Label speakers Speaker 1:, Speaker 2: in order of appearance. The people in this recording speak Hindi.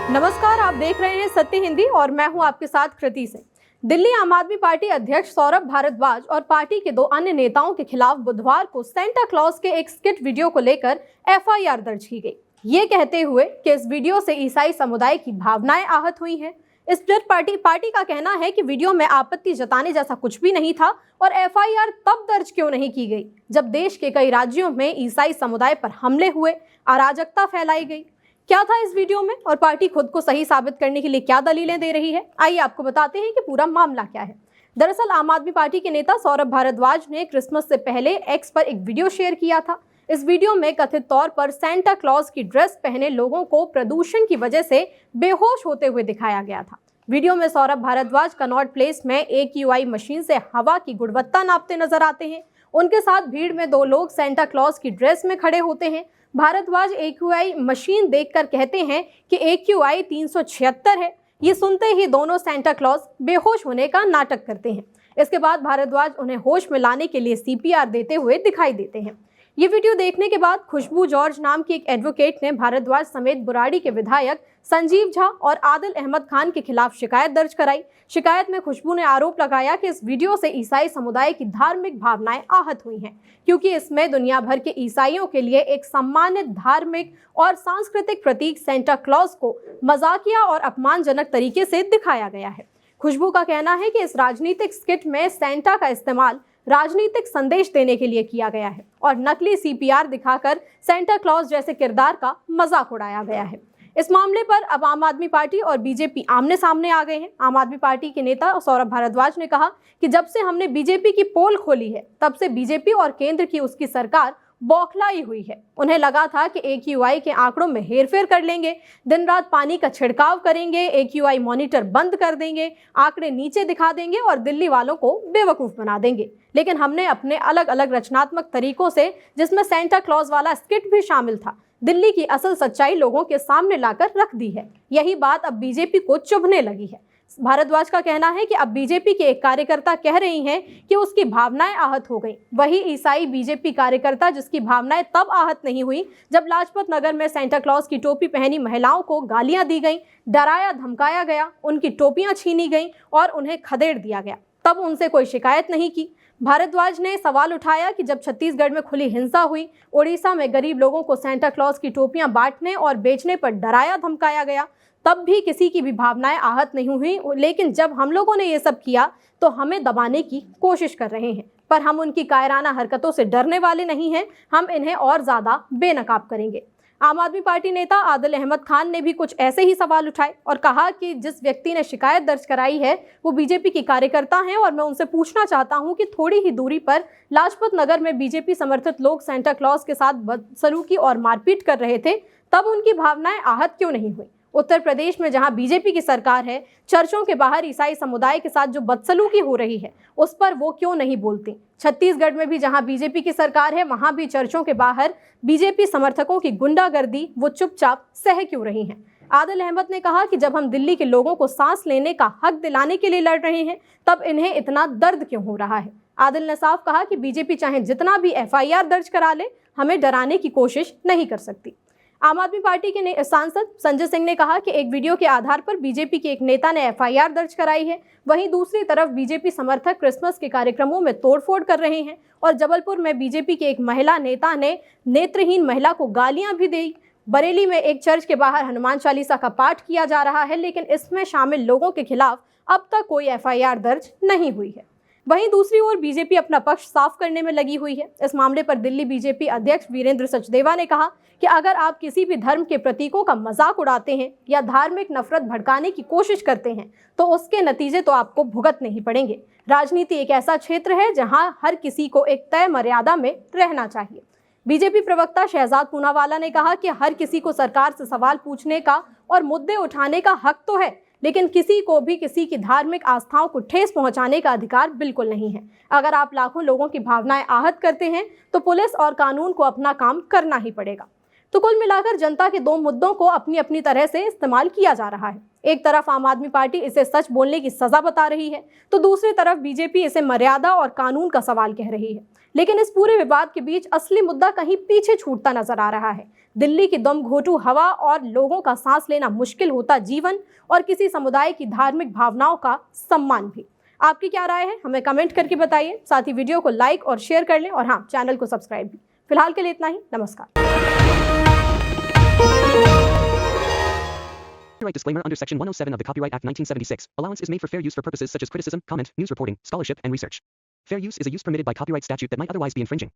Speaker 1: नमस्कार, आप देख रहे हैं सत्य हिंदी और मैं हूं आपके साथ कृति सिंह। दिल्ली आम आदमी पार्टी अध्यक्ष सौरभ भारद्वाज और पार्टी के 2 अन्य नेताओं के खिलाफ बुधवार को सेंटा क्लॉज के एक स्किट वीडियो को लेकर एफआईआर दर्ज की गई, ये कहते हुए कि इस वीडियो से ईसाई समुदाय की भावनाएं आहत हुई हैं। इस पर पार्टी का कहना है कि वीडियो में आपत्ति जताने जैसा कुछ भी नहीं था और एफआईआर तब दर्ज क्यों नहीं की गई जब देश के कई राज्यों में ईसाई समुदाय पर हमले हुए, अराजकता फैलाई गई। क्या था इस वीडियो में और पार्टी खुद को सही साबित करने के लिए क्या दलीलें दे रही है, आइए आपको बताते हैं कि पूरा मामला क्या है। दरअसल आम आदमी पार्टी के नेता सौरभ भारद्वाज ने क्रिसमस से पहले एक्स पर एक वीडियो शेयर किया था। इस वीडियो में कथित तौर पर सेंटा क्लॉज की ड्रेस पहने लोगों को प्रदूषण की वजह से बेहोश होते हुए दिखाया गया था। वीडियो में सौरभ भारद्वाज कनॉट प्लेस में AQI मशीन से हवा की गुणवत्ता नापते नजर आते हैं। उनके साथ भीड़ में 2 लोग सेंटा क्लॉज की ड्रेस में खड़े होते हैं। भारद्वाज AQI मशीन देखकर कहते हैं कि AQI 376 है। ये सुनते ही दोनों सेंटा क्लॉज बेहोश होने का नाटक करते हैं। इसके बाद भारद्वाज उन्हें होश में लाने के लिए CPR देते हुए दिखाई देते हैं। ये वीडियो देखने के बाद खुशबू जॉर्ज नाम की एक एडवोकेट ने भारद्वाज समेत बुराड़ी के विधायक संजीव झा और आदिल अहमद खान के खिलाफ शिकायत दर्ज कराई। शिकायत में खुशबू ने आरोप लगाया कि इस वीडियो से ईसाई समुदाय की धार्मिक भावनाएं आहत हुई हैं, क्योंकि इसमें दुनिया भर के ईसाइयों के लिए एक सम्मानित धार्मिक और सांस्कृतिक प्रतीक सेंटा क्लॉज को मजाकिया और अपमानजनक तरीके से दिखाया गया है। खुशबू का कहना है कि इस राजनीतिक स्किट में सेंटा का इस्तेमाल राजनीतिक संदेश देने के लिए किया गया है और नकली CPR दिखाकर सेंटा क्लॉज जैसे किरदार का मजाक उड़ाया गया है। इस मामले पर अब आम आदमी पार्टी और बीजेपी आमने सामने आ गए हैं। आम आदमी पार्टी के नेता सौरभ भारद्वाज ने कहा कि जब से हमने बीजेपी की पोल खोली है तब से बीजेपी और केंद्र की उसकी सरकार बौखलाई हुई है। उन्हें लगा था कि AQI के आंकड़ों में हेरफेर कर लेंगे, दिन रात पानी का छिड़काव करेंगे, AQI मॉनिटर बंद कर देंगे, आंकड़े नीचे दिखा देंगे और दिल्ली वालों को बेवकूफ बना देंगे। लेकिन हमने अपने अलग अलग रचनात्मक तरीकों से, जिसमें सेंटा क्लॉज वाला स्किट भी शामिल था, दिल्ली की असल सच्चाई लोगों के सामने लाकर रख दी है। यही बात अब बीजेपी को चुभने लगी है। भारद्वाज का कहना है कि अब बीजेपी के एक कार्यकर्ता कह रही हैं कि उसकी भावनाएं आहत हो गईं। वही ईसाई बीजेपी कार्यकर्ता जिसकी भावनाएं तब आहत नहीं हुई जब लाजपत नगर में सेंटा क्लॉज की टोपी पहनी महिलाओं को गालियां दी गईं, डराया धमकाया गया, उनकी टोपियां छीनी गईं और उन्हें खदेड़ दिया गया, तब उनसे कोई शिकायत नहीं की। भारद्वाज ने सवाल उठाया कि जब छत्तीसगढ़ में खुली हिंसा हुई, उड़ीसा में गरीब लोगों को सेंटा क्लॉज की टोपियां बांटने और बेचने पर डराया धमकाया गया, तब भी किसी की भी भावनाएं आहत नहीं हुई। लेकिन जब हम लोगों ने ये सब किया तो हमें दबाने की कोशिश कर रहे हैं, पर हम उनकी कायराना हरकतों से डरने वाले नहीं हैं। हम इन्हें और ज़्यादा बेनकाब करेंगे। आम आदमी पार्टी नेता आदिल अहमद खान ने भी कुछ ऐसे ही सवाल उठाए और कहा कि जिस व्यक्ति ने शिकायत दर्ज कराई है वो बीजेपी की कार्यकर्ता हैं और मैं उनसे पूछना चाहता हूं कि थोड़ी ही दूरी पर लाजपत नगर में बीजेपी समर्थित लोग सेंटा क्लॉज के साथ बदसलूकी और मारपीट कर रहे थे, तब उनकी भावनाएं आहत क्यों नहीं हुई? उत्तर प्रदेश में जहां बीजेपी की सरकार है, चर्चों के बाहर ईसाई समुदाय के साथ जो बदसलूकी हो रही है उस पर वो क्यों नहीं बोलती? छत्तीसगढ़ में भी जहां बीजेपी की सरकार है वहां भी चर्चों के बाहर बीजेपी समर्थकों की गुंडागर्दी वो चुपचाप सह क्यों रही हैं? आदिल अहमद ने कहा कि जब हम दिल्ली के लोगों को सांस लेने का हक दिलाने के लिए लड़ रहे हैं तब इन्हें इतना दर्द क्यों हो रहा है? आदिल ने साफ कहा कि बीजेपी चाहे जितना भी FIR दर्ज करा ले, हमें डराने की कोशिश नहीं कर सकती। आम आदमी पार्टी के सांसद संजय सिंह ने कहा कि एक वीडियो के आधार पर बीजेपी के एक नेता ने FIR दर्ज कराई है, वहीं दूसरी तरफ बीजेपी समर्थक क्रिसमस के कार्यक्रमों में तोड़फोड़ कर रहे हैं और जबलपुर में बीजेपी के एक महिला नेता ने नेत्रहीन महिला को गालियां भी दी। बरेली में एक चर्च के बाहर हनुमान चालीसा का पाठ किया जा रहा है, लेकिन इसमें शामिल लोगों के खिलाफ अब तक कोई FIR दर्ज नहीं हुई है। वहीं दूसरी ओर बीजेपी अपना पक्ष साफ करने में लगी हुई है। इस मामले पर दिल्ली बीजेपी अध्यक्ष वीरेंद्र सचदेवा ने कहा कि अगर आप किसी भी धर्म के प्रतीकों का मजाक उड़ाते हैं या धार्मिक नफरत भड़काने की कोशिश करते हैं तो उसके नतीजे तो आपको भुगतने ही पड़ेंगे। राजनीति एक ऐसा क्षेत्र है जहां हर किसी को एक तय मर्यादा में रहना चाहिए। बीजेपी प्रवक्ता शहजाद पूनावाला ने कहा कि हर किसी को सरकार से सवाल पूछने का और मुद्दे उठाने का हक तो है, लेकिन किसी को भी किसी की धार्मिक आस्थाओं को ठेस पहुंचाने का अधिकार बिल्कुल नहीं है। अगर आप लाखों लोगों की भावनाएं आहत करते हैं तो पुलिस और कानून को अपना काम करना ही पड़ेगा। तो कुल मिलाकर जनता के दो मुद्दों को अपनी अपनी तरह से इस्तेमाल किया जा रहा है। एक तरफ आम आदमी पार्टी इसे सच बोलने की सजा बता रही है, तो दूसरी तरफ बीजेपी इसे मर्यादा और कानून का सवाल कह रही है। लेकिन इस पूरे विवाद के बीच असली मुद्दा कहीं पीछे छूटता नजर आ रहा है। दिल्ली की दम घोंटू हवा और लोगों का सांस लेना मुश्किल होता जीवन और किसी समुदाय की धार्मिक भावनाओं का सम्मान भी। आपकी क्या राय है, हमें कमेंट करके बताइए। साथ ही वीडियो को लाइक और शेयर कर लें और हाँ, चैनल को सब्सक्राइब भी। फिलहाल के लिए इतना ही। नमस्कार।
Speaker 2: Copyright disclaimer under Section 107 of the Copyright Act 1976. Allowance is made for fair use for purposes such as criticism, comment, news reporting, scholarship, and research. Fair use is a use permitted by copyright statute that might otherwise be infringing.